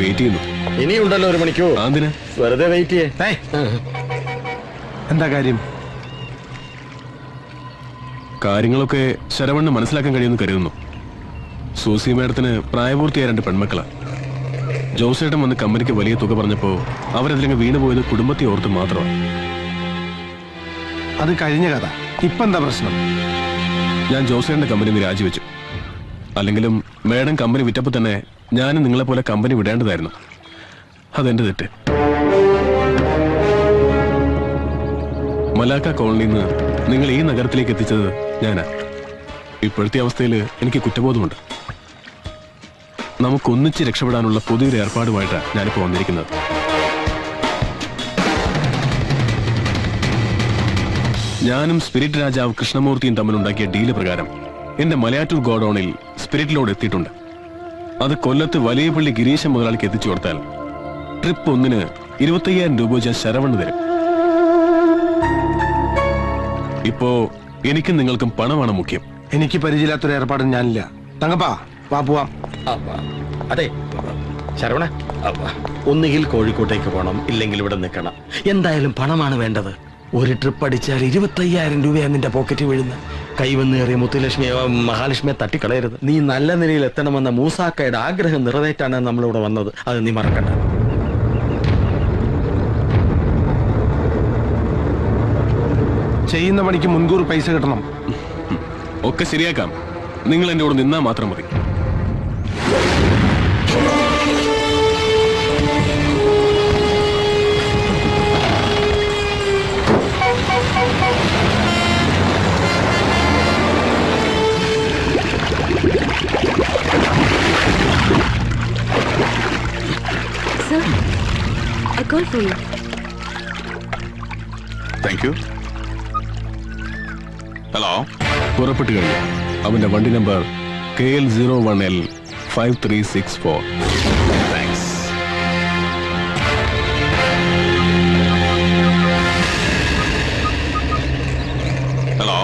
Wait ചെയ്യുന്നു. ഇനിയുണ്ടല്ലോ 1 മണിക്കൂർ. എന്തിന് വെറുതെ വെയിറ്റ് ചെയ്യേ. എന്താ കാര്യം? കാര്യങ്ങളൊക്കെ ശരവണ്ണ് മനസ്സിലാക്കാൻ കഴിയുമെന്ന് കരുതുന്നു. സൂസി മേഡത്തിന് പ്രായപൂർത്തിയായ 2 പെൺമക്കളാ. ജോസേട്ടൻ വന്ന് കമ്പനിക്ക് വലിയ തുക പറഞ്ഞപ്പോ അവരതിലങ്ങ് വീണുപോയത് കുടുംബത്തെ ഓർത്ത് മാത്രമാണ്. അത് കഴിഞ്ഞ കഥ. ഇപ്പൊ എന്താ പ്രശ്നം? ഞാൻ ജോസേട്ടന്റെ കമ്പനി നിന്ന് രാജിവെച്ചു. അല്ലെങ്കിലും മേഡം കമ്പനി വിറ്റപ്പോ തന്നെ ഞാനും നിങ്ങളെപ്പോലെ കമ്പനി വിടേണ്ടതായിരുന്നു. അതെന്റെ തെറ്റ്. മലാക്ക കോളനിയിൽ നിന്ന് നിങ്ങൾ ഈ നഗരത്തിലേക്ക് എത്തിച്ചത് ഞാനാ. ഇപ്പോഴത്തെ അവസ്ഥയിൽ എനിക്ക് കുറ്റബോധമുണ്ട്. നമുക്കൊന്നിച്ച് രക്ഷപ്പെടാനുള്ള പുതിയൊരു ഏർപ്പാടുമായിട്ടാണ് ഞാനിപ്പോൾ വന്നിരിക്കുന്നത്. ഞാനും സ്പിരിറ്റ് രാജാവ് കൃഷ്ണമൂർത്തിയും തമ്മിലുണ്ടാക്കിയ ഡീല് പ്രകാരം എന്റെ മലയാറ്റൂർ ഗോഡൌണിൽ സ്പിരിറ്റ് ലോഡ് എത്തിയിട്ടുണ്ട്. അത് കൊല്ലത്ത് വലിയപള്ളി ഗിരീശൻ മുതലാളിക്ക് എത്തിച്ചു കൊടുത്താൽ ട്രിപ്പ് 1-ന് 25,000 രൂപ വെച്ച് ശരവണ്ണ് തരും. ഇപ്പോ എനിക്കും നിങ്ങൾക്കും പണമാണ് മുഖ്യം. എനിക്ക് പരിചയമില്ലാത്തൊരു ഏർപ്പാടും ഞാനില്ല. തങ്കപ്പാ, വാ പോവാം. അതെ ശരവണ, ഒന്നുകിൽ കോഴിക്കോട്ടേക്ക് പോകണം, ഇല്ലെങ്കിൽ ഇവിടെ നിൽക്കണം. എന്തായാലും പണമാണ് വേണ്ടത്. ഒരു ട്രിപ്പ് അടിച്ചാൽ 25,000 രൂപയാണ് നിന്റെ പോക്കറ്റ് വീഴുന്നത്. കൈവന്നേറിയ മുത്തുലക്ഷ്മിയെ മഹാലക്ഷ്മിയെ തട്ടിക്കളയരുത്. നീ നല്ല നിലയിൽ എത്തണമെന്ന മൂസാക്കയുടെ ആഗ്രഹം നിറവേറ്റാണ് നമ്മളിവിടെ വന്നത്. അത് നീ മറക്കണ്ട. ചെയ്യുന്ന പണിക്ക് മുൻകൂർ പൈസ കിട്ടണം. ഒക്കെ ശരിയാക്കാം. നിങ്ങൾ എന്റെ കൂടെ നിന്നാ മാത്രം മതി. Sir, I called for you. Thank you. Hello, പുറപ്പെട്ടു കഴിഞ്ഞു. അവന്റെ വണ്ടി നമ്പർ KL01L 5364. താങ്ക്സ്. ഹലോ,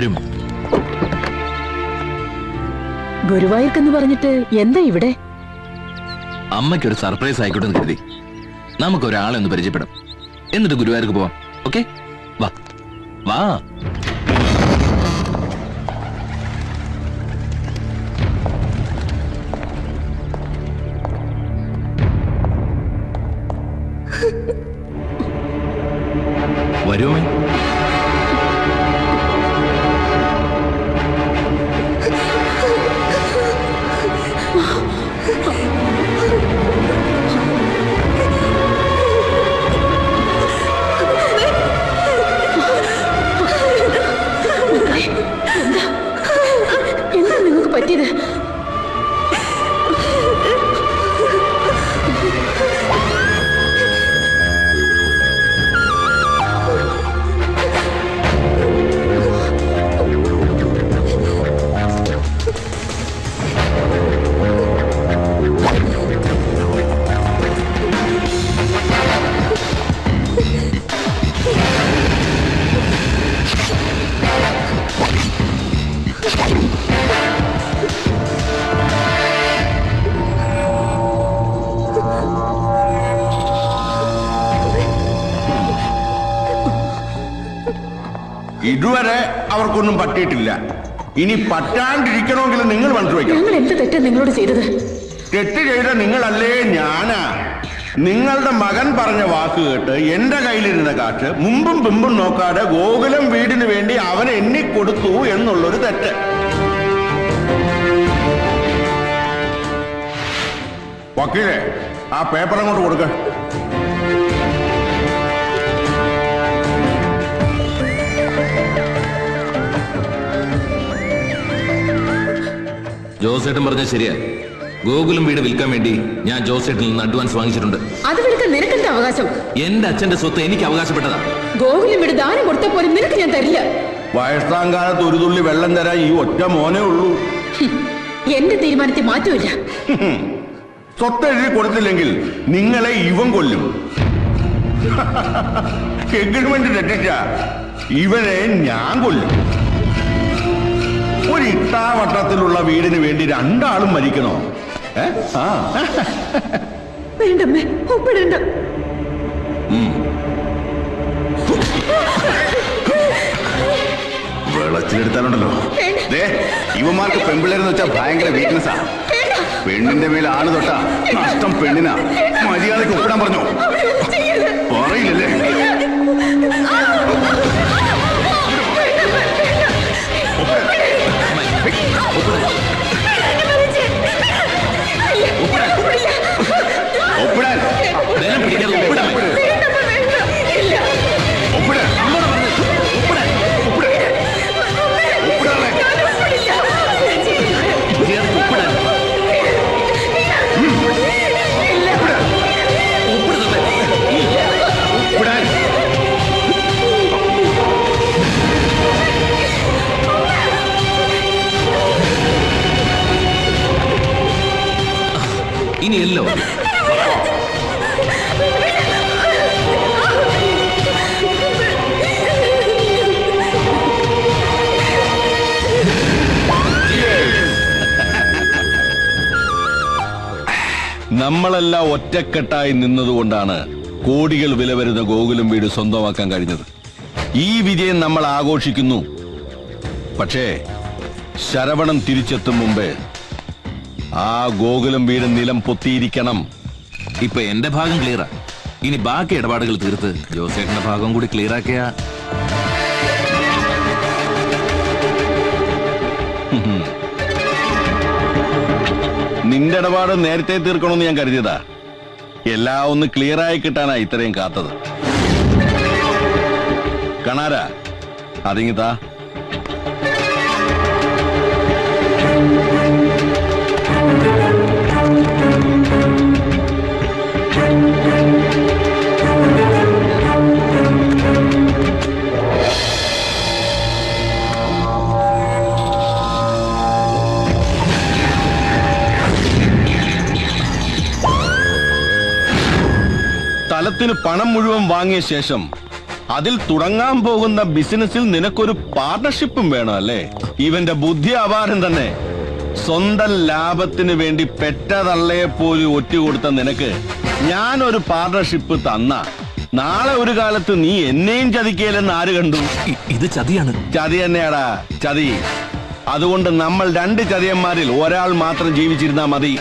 വരും. ഗുരുവായൂർക്കെന്ന് പറഞ്ഞിട്ട് എന്താ ഇവിടെ? അമ്മയ്ക്കൊരു സർപ്രൈസ് ആയിക്കോട്ടെ എന്ന് കരുതി. നമുക്കൊരാളെ ഒന്ന് പരിചയപ്പെടാം, എന്നിട്ട് ഗുരുവായൂർക്ക് പോവാം. ഓക്കെ, വാ വാ. വരുമേ. എന്താ നിങ്ങൾക്ക് പറ്റിയത്? ഇതുവരെ അവർക്കൊന്നും പറ്റിയിട്ടില്ല. ഇനി പറ്റാണ്ടിരിക്കണമെങ്കിൽ നിങ്ങൾ മനസ്സിലാക്കണം. ഞങ്ങൾ എന്ത് തെറ്റാ നിങ്ങളോട് ചെയ്തത്? തെറ്റ് ചെയ്ത നിങ്ങളല്ലേ ഞാനാ. നിങ്ങളുടെ മകൻ പറഞ്ഞ വാക്ക് കേട്ട് എന്റെ കയ്യിലിരുന്ന കാശ് മുമ്പും പിമ്പും നോക്കാതെ ഗോകുലം വീടിന് വേണ്ടി അവൻ എണ്ണി കൊടുത്തു എന്നുള്ളൊരു തെറ്റ്. വക്കീലെ, ആ പേപ്പർ അങ്ങോട്ട് കൊടുക്ക. ജോസേട്ടൻ പറഞ്ഞ ശരിയാ. ഗോകുലം വീട് വിൽക്കാൻ വേണ്ടി ഞാൻ ജോസേട്ടനിൽ നിന്ന് അഡ്വാൻസ് വാങ്ങിച്ചിട്ടുണ്ട്. അത് വിൽക്കാൻ നിനക്കെന്താ അവകാശം? എന്റെ അച്ഛന്റെ സ്വത്ത് എനിക്ക് അവകാശപ്പെട്ടതാ. ഗോകുലം വീട് ദാനം കൊടുത്ത പോലും നിനക്ക് ഞാൻ തരില്ല. വയസ്സാം കാലത്ത് ഒരു തുള്ളി വെള്ളം തരാൻ ഈ ഒറ്റ മോനേ ഉള്ളൂ. എന്റെ തീരുമാനത്തിൽ മാറ്റമില്ല. സ്വത്ത് എഴുതി കൊടുത്തില്ലെങ്കിൽ നിങ്ങളെ ഇവൻ കൊല്ലും. എഗ്രിമെന്റ് തെറ്റിച്ച ഇവനെ ഞാൻ കൊല്ലും. ഒരു ഇട്ടാവട്ടത്തിലുള്ള വീടിന് വേണ്ടി രണ്ടാളും മരിക്കണോ? വേണ്ടമ്മേ, ഒപ്പിടണ്ട. വെള്ളത്തിലെടുത്താലുണ്ടല്ലോ. ഇവന്മാർക്ക് പെമ്പിള്ളേരെന്ന് വെച്ചാൽ ഭയങ്കര വീക്ക്നെസ്സാ. പെണ്ണിന്റെ മേലെ ആള് തൊട്ടാ നഷ്ടം പെണ്ണിനാ. മര്യാദക്ക് ഒപ്പിടാൻ പറഞ്ഞോ? പറയില്ലല്ലേ? ഇനിയല്ലോ നമ്മളെല്ലാം ഒറ്റക്കെട്ടായി നിന്നതുകൊണ്ടാണ് കോടികൾ വില വരുന്ന ഗോകുലം വീട് സ്വന്തമാക്കാൻ കഴിഞ്ഞത്. ഈ വിജയം നമ്മൾ ആഘോഷിക്കുന്നു. പക്ഷേ ശരവണൻ തിരിച്ചെത്തും മുമ്പേ ആ ഗോകുലം വീട് നിലം പൊത്തിയിരിക്കണം. ഇപ്പൊ എന്റെ ഭാഗം ക്ലിയറാ. ഇനി ബാക്കി ഇടപാടുകൾ തീർത്ത് ജോസേട്ടന്റെ ഭാഗം കൂടി ക്ലിയർ ആക്കിയ നിന്റെ ഇടപാട് നേരത്തെ തീർക്കണമെന്ന് ഞാൻ കരുതിയതാ. എല്ലാം ഒന്ന് ക്ലിയർ ആയി കിട്ടാനാ ഇത്രയും കാത്തത്. കണാരാ, അതിങ്ങിതാ. സ്ഥലത്തിന് പണം മുഴുവൻ വാങ്ങിയ ശേഷം അതിൽ തുടങ്ങാൻ പോകുന്ന ബിസിനസ്സിൽ നിനക്കൊരു പാർട്ണർഷിപ്പും വേണം അല്ലേ? ഇവന്റെ ബുദ്ധി അപാരം തന്നെ. സ്വന്തം ലാഭത്തിന് വേണ്ടി പെറ്റതള്ളയെ പോലും ഒറ്റുകൊടുത്ത നിനക്ക് ഞാനൊരു പാർട്ണർഷിപ്പ് തന്ന നാളെ ഒരു കാലത്ത് നീ എന്നെയും ചതിക്കയില്ലെന്ന് ആര് കണ്ടു? ഇത് ചതിയാണ്. ചതി തന്നെയാടാ, ചതി. അതുകൊണ്ട് നമ്മൾ 2 ചതിയന്മാരിൽ ഒരാൾ മാത്രം ജീവിച്ചിരുന്നാ മതി.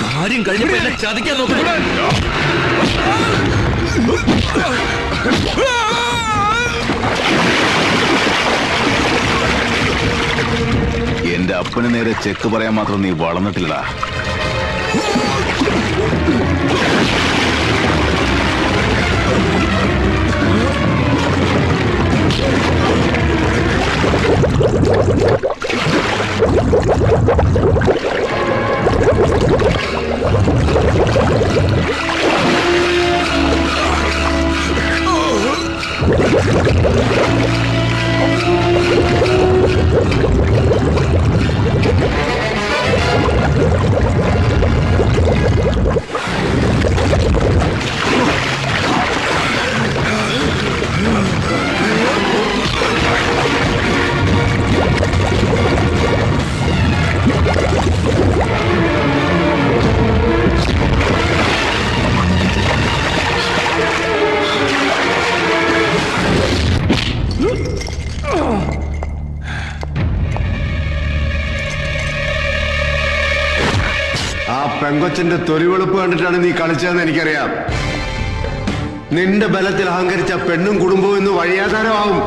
കാര്യം കഴിഞ്ഞപ്പോ എന്നെ ചതിക്കാൻ നോക്കുന്നു. എന്റെ അപ്പന് നേരെ ചെക്ക് പറയാൻ മാത്രം നീ വളർന്നിട്ടില്ലടാ. ആ പെങ്കൊച്ചന്റെ തൊലിവെളുപ്പ് കണ്ടിട്ടാണ് നീ കളിച്ചതെന്ന് എനിക്കറിയാം. നിന്റെ ബലത്തിൽ അഹങ്കരിച്ച പെണ്ണും കുടുംബവും ഇന്ന് വഴിയാധാരമാവും.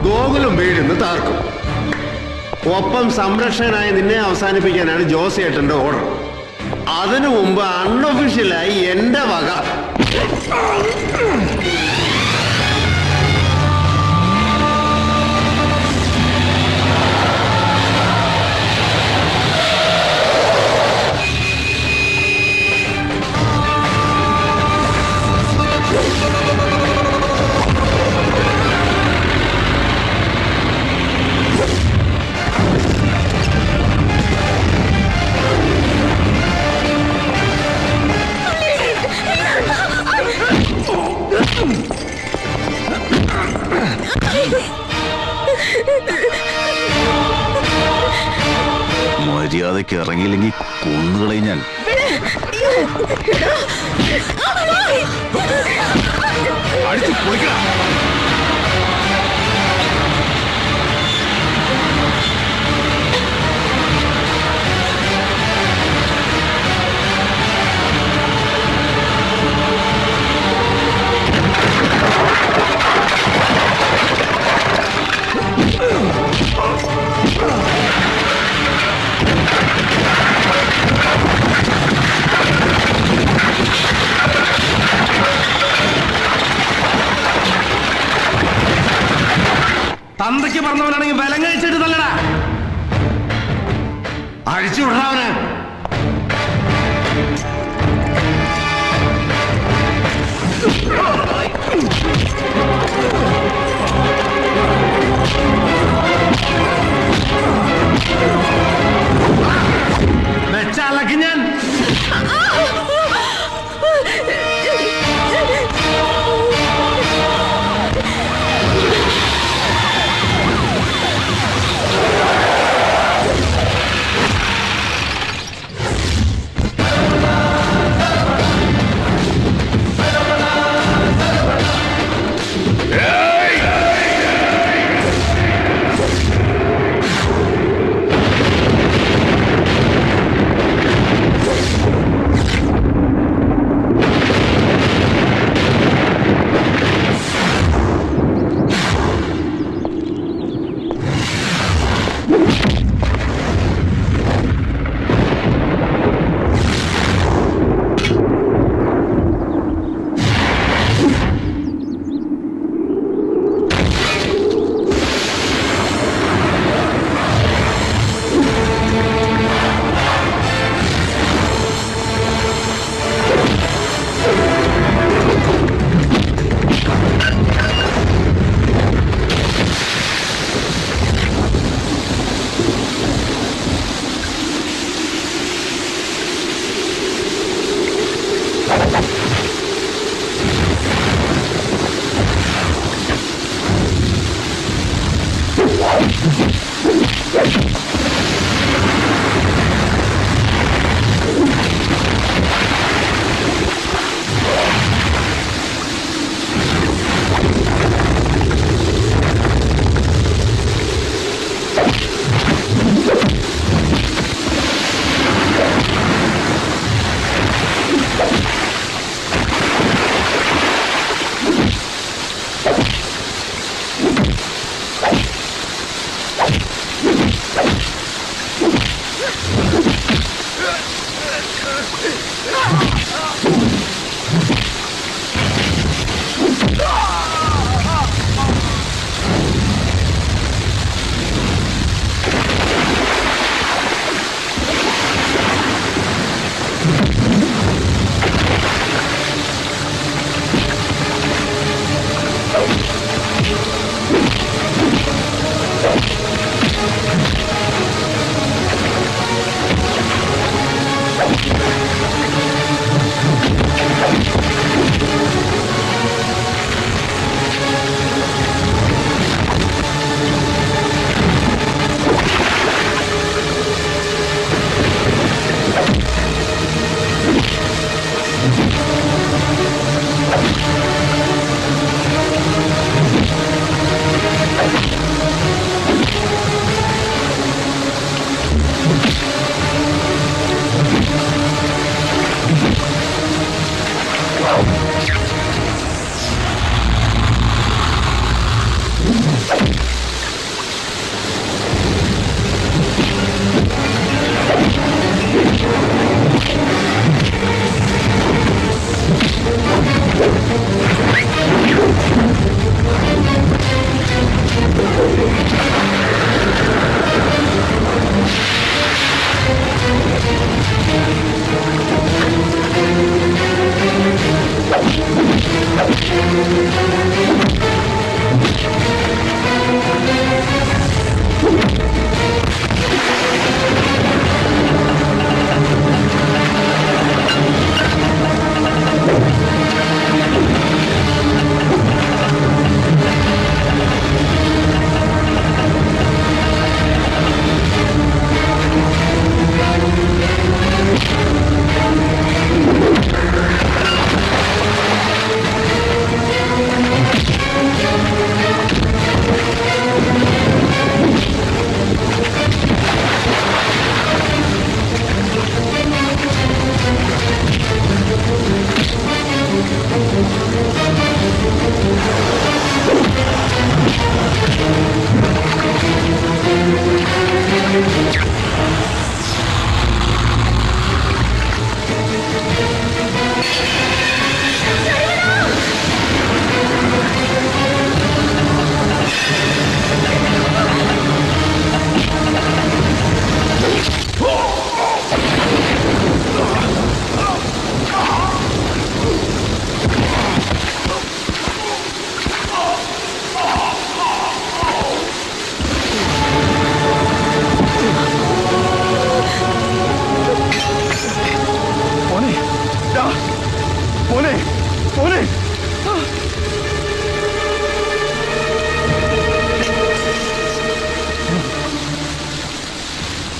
ഗോകുലം വീടിന്ന് താർക്കും. ഒപ്പം സംരക്ഷകനായി നിന്നെ അവസാനിപ്പിക്കാനാണ് ജോസേട്ടന്റെ ഓർഡർ. അതിനു മുമ്പ് അൺഒഫീഷ്യലായി എന്റെ വക മര്യാദയ്ക്ക് ഇറങ്ങിയില്ലെങ്കിൽ കൊന്നുകളയും ഞാൻ. അടിച്ചു പൊളിക്കണം. തന്തയ്ക്ക് പറഞ്ഞവനാണെങ്കിൽ ബലം കഴിച്ചിട്ട് തല്ലടാ. അഴിച്ചു വിടണവന്. വെച്ചാലക്ക് ഞാൻ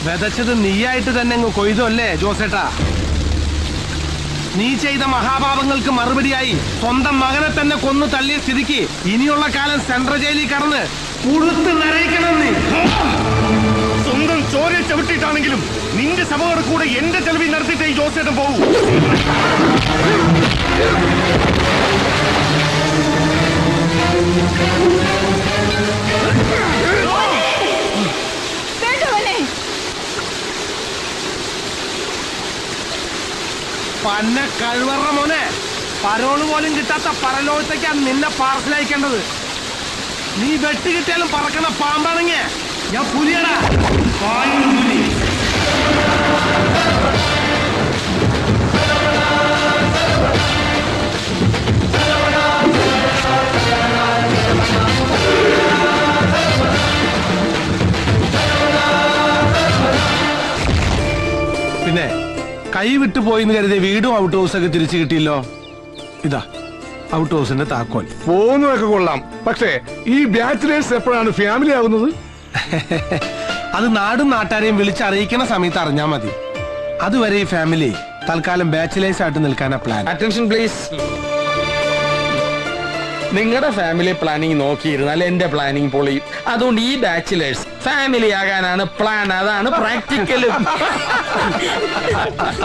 വിതച്ചത് നീയായിട്ട് തന്നെ അങ്ങ് കൊയ്തു അല്ലേ ജോസേട്ടാ? നീ ചെയ്ത മഹാപാപങ്ങൾക്ക് മറുപടിയായി സ്വന്തം മകനെ തന്നെ കൊന്നു തള്ളിയ സ്ഥിതിക്ക് ഇനിയുള്ള കാലം സെൻട്രൽ ജയിലിൽ കടന്ന് പുഴുത്ത് നരയിക്കണം നീ. സ്വന്തം ചോരയെ ചവിട്ടിയിട്ടാണെങ്കിലും നിന്റെ സഭയുടെ കൂടെ എന്റെ ചെലവിൽ നടത്തിയിട്ട് ഈ ജോസേട്ടൻ പോകൂ. പന്ന കഴിവറ മോനെ, പരോള് പോലും കിട്ടാത്ത പരലോകത്തേക്കാണ് നിന്നെ പാർസൽ അയക്കേണ്ടത്. നീ വെട്ടി കിട്ടിയാലും പറക്കണ പാമ്പാണെങ്കിൽ ഞാൻ പുലിയടാ. പുലി പിന്നെ കൈ വിട്ടു പോയിന്ന് കരുതി വീടും ഔട്ട് ഹൗസൊക്കെ തിരിച്ചു കിട്ടിയല്ലോ. ഇതാ ഔട്ട് ഹൗസിന്റെ താക്കോൽ. പോകുന്നതൊക്കെ കൊള്ളാം, പക്ഷേ ഈ ബാച്ചിലേഴ്സ് എപ്പോഴാണ് ഫാമിലി ആകുന്നത്? അത് നാടും നാട്ടാരെയും വിളിച്ചറിയിക്കണ സമയത്ത് അറിഞ്ഞാ മതി. അതുവരെ ഈ ഫാമിലി തൽക്കാലം ബാച്ചിലേഴ്സ് ആയിട്ട് നിൽക്കാനാ പ്ലാൻ. Attention please. നിങ്ങളുടെ ഫാമിലി പ്ലാനിങ് നോക്കിയിരുന്നാൽ എന്റെ പ്ലാനിങ് പൊളിയും. അതുകൊണ്ട് ഈ ബാച്ചിലേഴ്സ് ഫാമിലി ആകാനാണ് പ്ലാൻ. അതാണ് പ്രാക്ടിക്കലും.